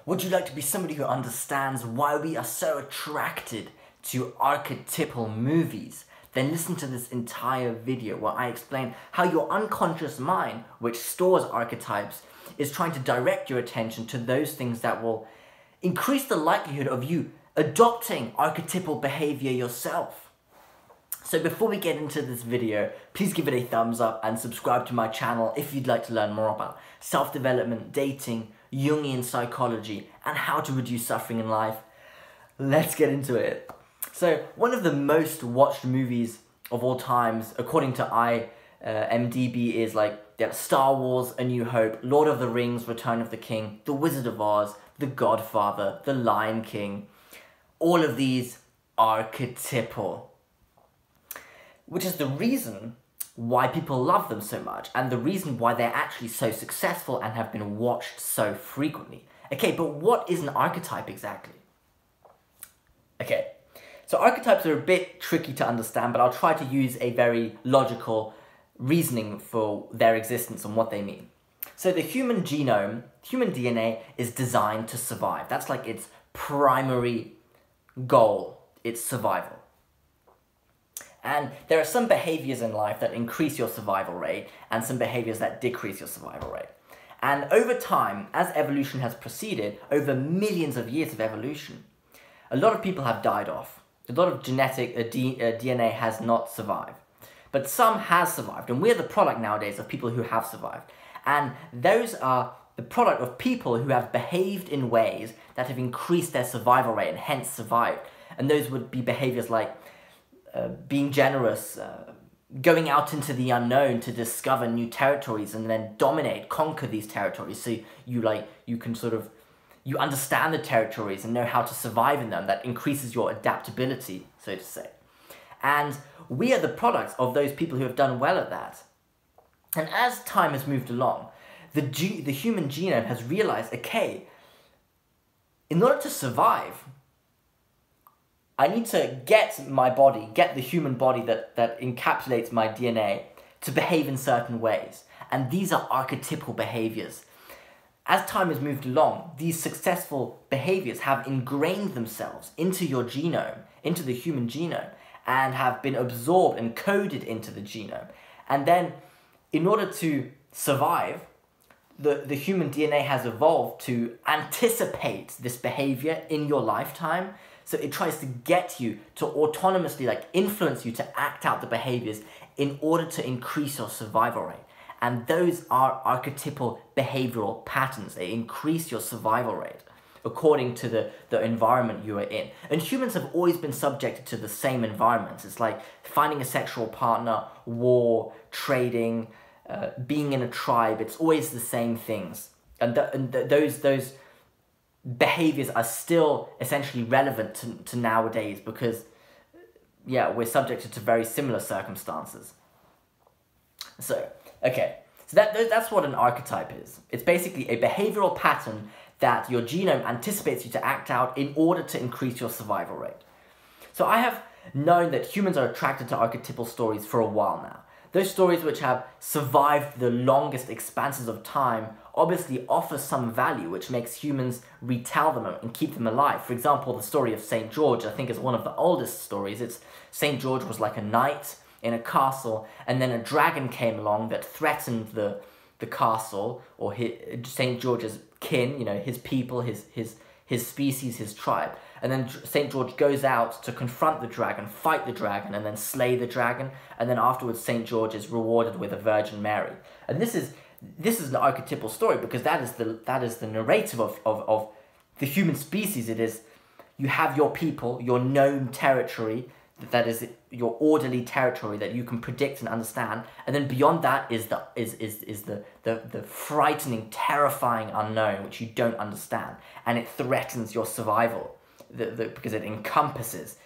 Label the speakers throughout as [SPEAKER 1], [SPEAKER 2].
[SPEAKER 1] Would you like to be somebody who understands why we are so attracted to archetypal movies? Then listen to this entire video where I explain how your unconscious mind, which stores archetypes, is trying to direct your attention to those things that will increase the likelihood of you adopting archetypal behavior yourself. So before we get into this video, please give it a thumbs up and subscribe to my channel if you'd like to learn more about self-development, dating, Jungian psychology, and how to reduce suffering in life. Let's get into it. So one of the most watched movies of all times, according to IMDb, is like Star Wars, A New Hope, Lord of the Rings, Return of the King, The Wizard of Oz, The Godfather, The Lion King. All of these archetypal, which is the reason why people love them so much and the reason why they're actually so successful and have been watched so frequently. Okay, but what is an archetype exactly? Okay, so archetypes are a bit tricky to understand, but I'll try to use a very logical reasoning for their existence and what they mean. So the human genome, human DNA, is designed to survive. That's like its primary goal, its survival. And there are some behaviors in life that increase your survival rate and some behaviors that decrease your survival rate. And over time, as evolution has proceeded, over millions of years of evolution, a lot of people have died off. A lot of genetic DNA has not survived. But some has survived, and we're the product nowadays of people who have survived. And those are the product of people who have behaved in ways that have increased their survival rate and hence survived. And those would be behaviors like being generous, going out into the unknown to discover new territories and then dominate, conquer these territories. So you understand the territories and know how to survive in them. That increases your adaptability, so to say. And we are the products of those people who have done well at that. And as time has moved along, the human genome has realized, okay, in order to survive, I need to get the human body that encapsulates my DNA to behave in certain ways. And these are archetypal behaviors. As time has moved along, these successful behaviors have ingrained themselves into your genome, into the human genome, and have been absorbed and coded into the genome. And then, in order to survive, the human DNA has evolved to anticipate this behavior in your lifetime. So it tries to get you to autonomously influence you to act out the behaviors in order to increase your survival rate. And those are archetypal behavioral patterns. They increase your survival rate according to the environment you are in. And humans have always been subjected to the same environments. It's like finding a sexual partner, war, trading, being in a tribe. It's always the same things. And those behaviors are still essentially relevant to nowadays because, yeah, we're subjected to very similar circumstances. So, okay, so that's what an archetype is. It's basically a behavioral pattern that your genome anticipates you to act out in order to increase your survival rate. So I have known that humans are attracted to archetypal stories for a while now. Those stories which have survived the longest expanses of time obviously offer some value, which makes humans retell them and keep them alive. For example, the story of St. George, I think, is one of the oldest stories. It's St. George was like a knight in a castle, and then a dragon came along that threatened the castle, or St. George's kin, his people, his species, his tribe. And then St. George goes out to confront the dragon, fight the dragon, and then slay the dragon. And then afterwards, St. George is rewarded with a Virgin Mary. And this is an archetypal story because that is the narrative of the human species. It is, you have your people, your known territory, that is your orderly territory that you can predict and understand, and then beyond that is the frightening, terrifying unknown which you don't understand, and it threatens your survival because it encompasses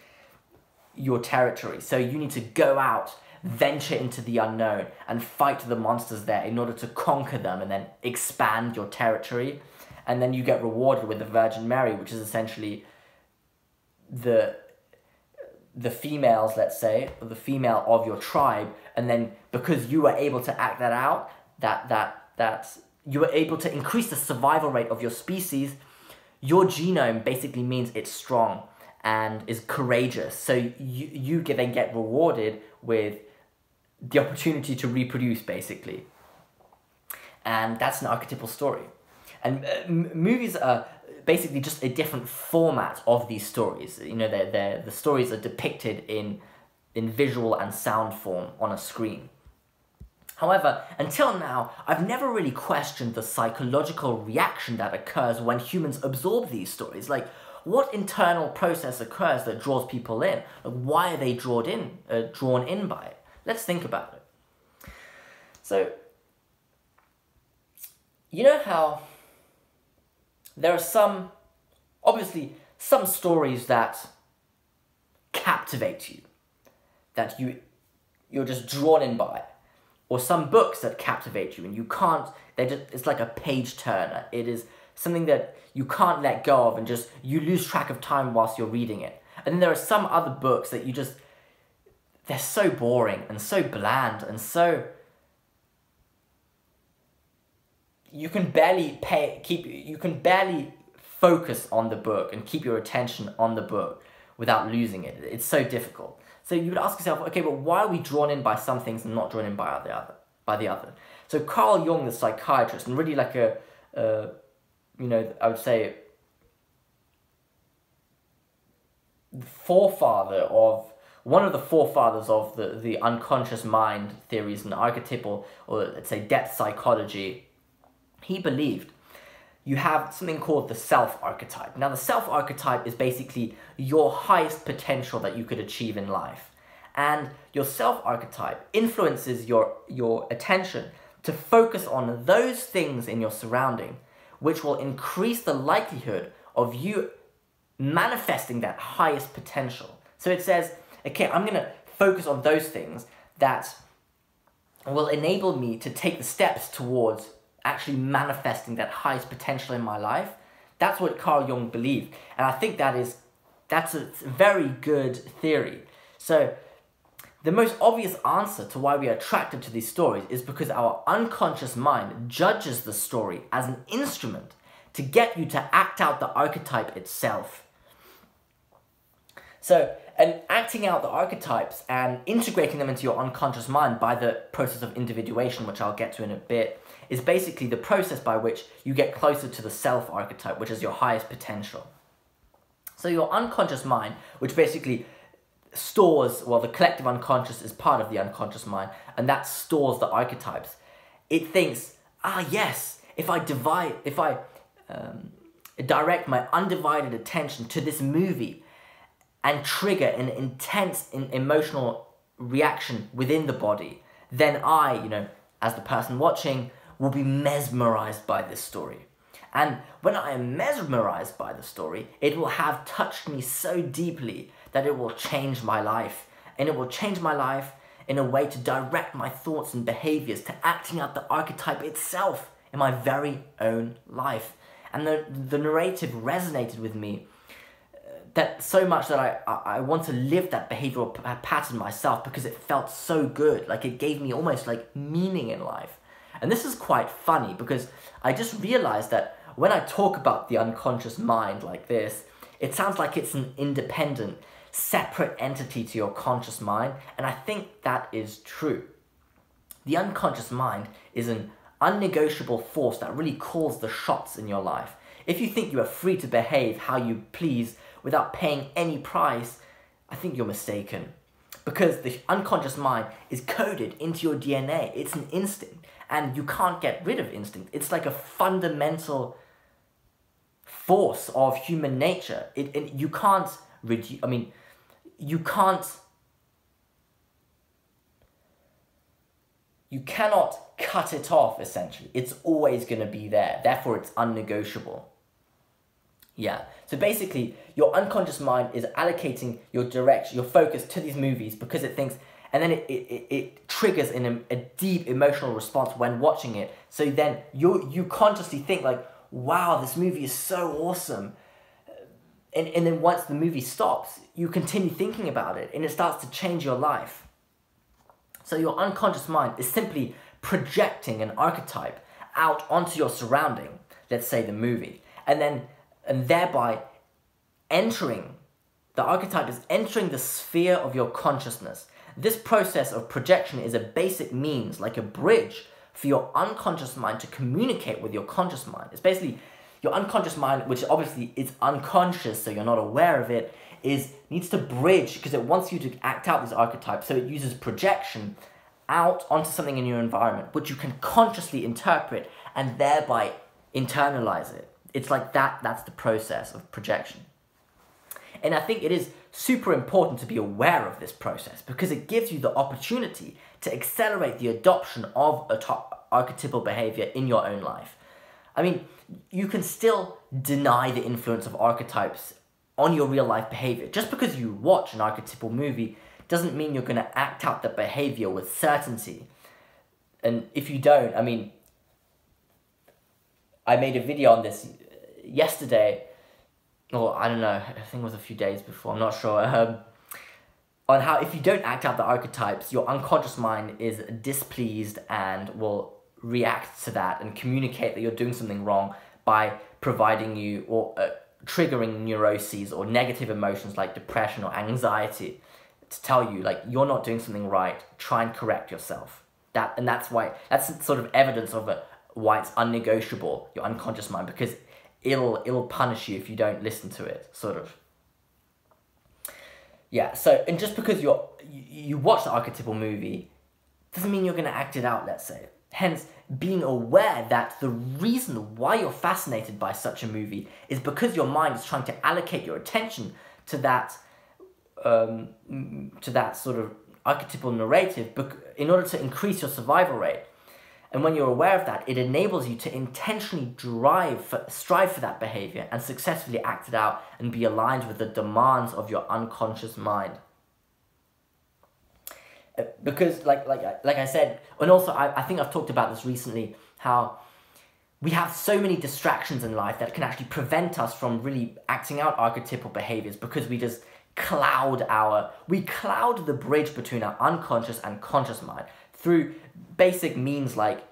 [SPEAKER 1] your territory. So you need to go out, venture into the unknown, and fight the monsters there in order to conquer them and then expand your territory, and then you get rewarded with the Virgin Mary, which is essentially the females, let's say, or the female of your tribe, and then because you were able to act that out, that you were able to increase the survival rate of your species, your genome basically means it's strong and is courageous. So you then get rewarded with the opportunity to reproduce, basically. And that's an archetypal story. And movies are basically just a different format of these stories. You know, the stories are depicted in visual and sound form on a screen. However, until now, I've never really questioned the psychological reaction that occurs when humans absorb these stories. Like, what internal process occurs that draws people in? Like, why are they drawn in by it? Let's think about it. So, you know how there are obviously some stories that captivate you, that you're just drawn in by, or some books that captivate you and you can't, it's like a page turner. It is something that you can't let go of and just, you lose track of time whilst you're reading it. And then there are some other books that they're so boring and so bland and so, you can barely focus on the book and keep your attention on the book without losing it. It's so difficult. So you would ask yourself, okay, but why are we drawn in by some things and not drawn in by the other? So Carl Jung, the psychiatrist, and really like I would say, one of the forefathers of the unconscious mind theories and archetypal, or let's say depth psychology, he believed you have something called the self-archetype. Now, the self-archetype is basically your highest potential that you could achieve in life. And your self-archetype influences your attention to focus on those things in your surrounding, which will increase the likelihood of you manifesting that highest potential. So it says, okay, I'm going to focus on those things that will enable me to take the steps towards actually manifesting that highest potential in my life. That's what Carl Jung believed. And I think that's a very good theory. So the most obvious answer to why we are attracted to these stories is because our unconscious mind judges the story as an instrument to get you to act out the archetype itself. So, and acting out the archetypes and integrating them into your unconscious mind by the process of individuation, which I'll get to in a bit, is basically the process by which you get closer to the self-archetype, which is your highest potential. So your unconscious mind, which basically stores, well, the collective unconscious is part of the unconscious mind, and that stores the archetypes. It thinks, yes, if I direct my undivided attention to this movie and trigger an intense emotional reaction within the body, then I, as the person watching, will be mesmerized by this story. And when I am mesmerized by the story, it will have touched me so deeply that it will change my life. And it will change my life in a way to direct my thoughts and behaviors to acting out the archetype itself in my very own life. And the narrative resonated with me that so much that I want to live that behavioral pattern myself because it felt so good. Like it gave me almost like meaning in life. And this is quite funny because I just realized that when I talk about the unconscious mind like this, it sounds like it's an independent, separate entity to your conscious mind, and I think that is true. The unconscious mind is an unnegotiable force that really calls the shots in your life. If you think you are free to behave how you please without paying any price, I think you're mistaken. Because the unconscious mind is coded into your DNA. It's an instinct. And you can't get rid of instinct. It's like a fundamental force of human nature. You can't reduce, you cannot cut it off, essentially. It's always going to be there. Therefore, it's unnegotiable. Yeah. So basically, your unconscious mind is allocating your direction, your focus to these movies because it thinks, and then it triggers in a deep emotional response when watching it. So then you consciously think like, wow, this movie is so awesome. And then once the movie stops, you continue thinking about it and it starts to change your life. So your unconscious mind is simply projecting an archetype out onto your surrounding, let's say the movie. And then and thereby the archetype is entering the sphere of your consciousness. This process of projection is a basic means, like a bridge, for your unconscious mind to communicate with your conscious mind. It's basically your unconscious mind, which obviously is unconscious, so you're not aware of it, needs to bridge, because it wants you to act out these archetypes, so it uses projection out onto something in your environment, which you can consciously interpret and thereby internalize it. It's like that's the process of projection. And I think it is super important to be aware of this process, because it gives you the opportunity to accelerate the adoption of archetypal behavior in your own life. I mean, you can still deny the influence of archetypes on your real life behavior. Just because you watch an archetypal movie doesn't mean you're going to act out the behavior with certainty. And if you don't, I mean, I made a video on this yesterday, or I don't know, I think it was a few days before, I'm not sure, on how if you don't act out the archetypes, your unconscious mind is displeased and will react to that and communicate that you're doing something wrong by providing you or triggering neuroses or negative emotions like depression or anxiety to tell you, like, you're not doing something right, try and correct yourself. That's sort of evidence of why it's unnegotiable, your unconscious mind, because it'll punish you if you don't listen to it, sort of. Yeah, so, and just because you watch the archetypal movie doesn't mean you're going to act it out, let's say. Hence, being aware that the reason why you're fascinated by such a movie is because your mind is trying to allocate your attention to that sort of archetypal narrative in order to increase your survival rate. And when you're aware of that, it enables you to intentionally strive for that behavior and successfully act it out and be aligned with the demands of your unconscious mind. Because, like I said, and also I think I've talked about this recently, how we have so many distractions in life that can actually prevent us from really acting out archetypal behaviors, because we just cloud the bridge between our unconscious and conscious mind through basic means like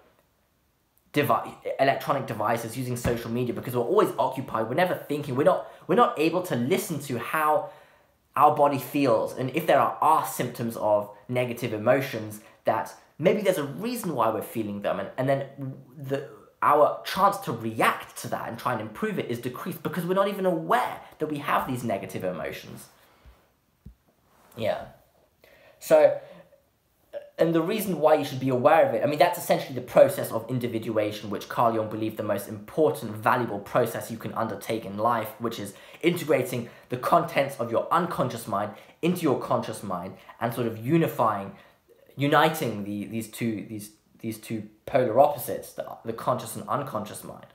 [SPEAKER 1] electronic devices, using social media, because we're always occupied, we're never thinking, we're not able to listen to how our body feels, and if there are symptoms of negative emotions, that maybe there's a reason why we're feeling them, and then our chance to react to that and try and improve it is decreased because we're not even aware that we have these negative emotions. Yeah. So, and the reason why you should be aware of it, I mean, that's essentially the process of individuation, which Carl Jung believed the most important, valuable process you can undertake in life, which is integrating the contents of your unconscious mind into your conscious mind and sort of uniting these two polar opposites, the conscious and unconscious mind.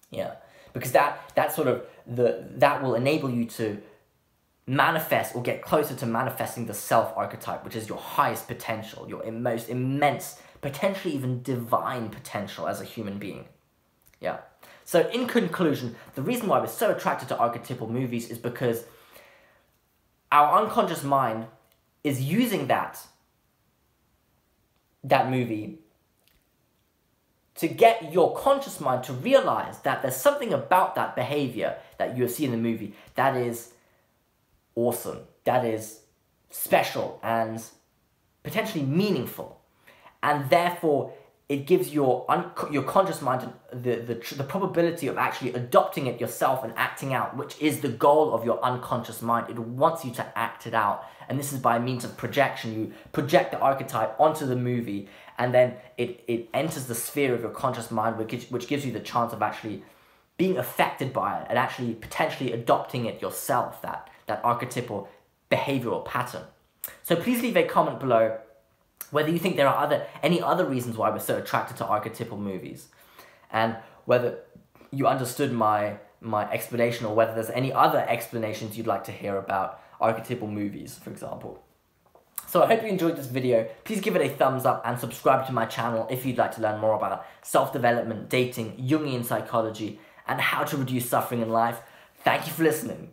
[SPEAKER 1] Yeah, because that will enable you to manifest or get closer to manifesting the self archetype, which is your highest potential, your most immense, potentially even divine potential as a human being. Yeah. So in conclusion, the reason why we're so attracted to archetypal movies is because our unconscious mind is using that movie to get your conscious mind to realize that there's something about that behavior that you see in the movie that is awesome, that is special and potentially meaningful, and therefore it gives your conscious mind the probability of actually adopting it yourself and acting out, which is the goal of your unconscious mind. It wants you to act it out, and this is by means of projection. You project the archetype onto the movie, and then it enters the sphere of your conscious mind, which gives you the chance of actually being affected by it and actually potentially adopting it yourself, that archetypal behavioral pattern. So please leave a comment below whether you think there are any other reasons why we're so attracted to archetypal movies, and whether you understood my explanation, or whether there's any other explanations you'd like to hear about archetypal movies, for example. So I hope you enjoyed this video. Please give it a thumbs up and subscribe to my channel if you'd like to learn more about self-development, dating, Jungian psychology, and how to reduce suffering in life. Thank you for listening.